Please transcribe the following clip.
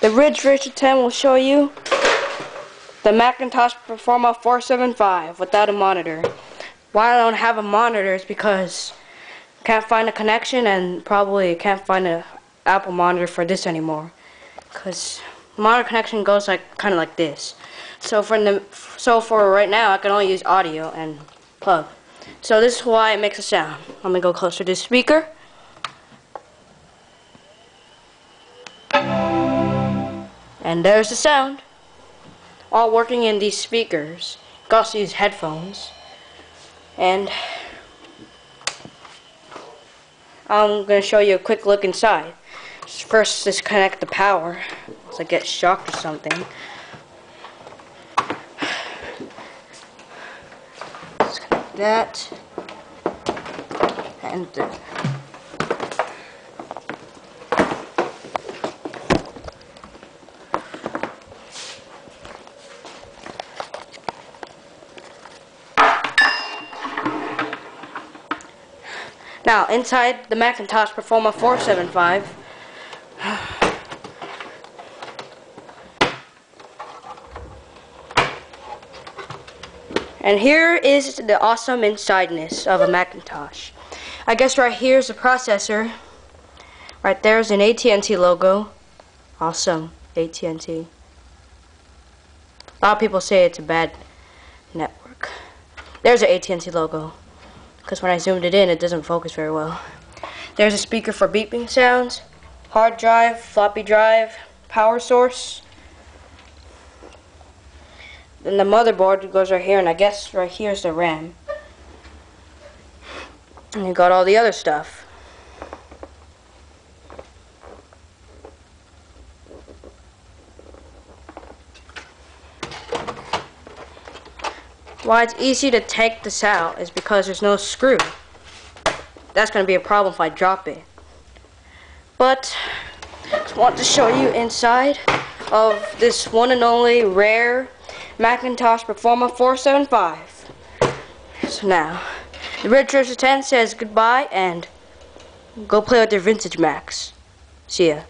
The Ridge version 10 will show you the Macintosh Performa 475 without a monitor. Why I don't have a monitor is because I can't find a connection, and probably can't find an Apple monitor for this anymore. Because monitor connection goes kind of like this. So for right now, I can only use audio and plug. So this is why it makes a sound. I'm gonna go closer to the speaker. And there's the sound. All working in these speakers. You can also use headphones. And I'm going to show you a quick look inside. First, disconnect the power, so I get shocked or something. Disconnect that. And now, inside the Macintosh Performa 475, and here is the awesome insideness of a Macintosh. I guess right here is the processor. Right there is an AT&T logo. Awesome, AT&T. A lot of people say it's a bad network. There's an AT&T logo, because when I zoomed it in, it doesn't focus very well. There's a speaker for beeping sounds, hard drive, floppy drive, power source. Then the motherboard goes right here, and I guess right here is the RAM. And you got all the other stuff. Why it's easy to take this out is because there's no screw. That's going to be a problem if I drop it. But I just want to show you inside of this one and only rare Macintosh Performa 475. So now, the Red Treasure 10 says goodbye and go play with your vintage Macs. See ya.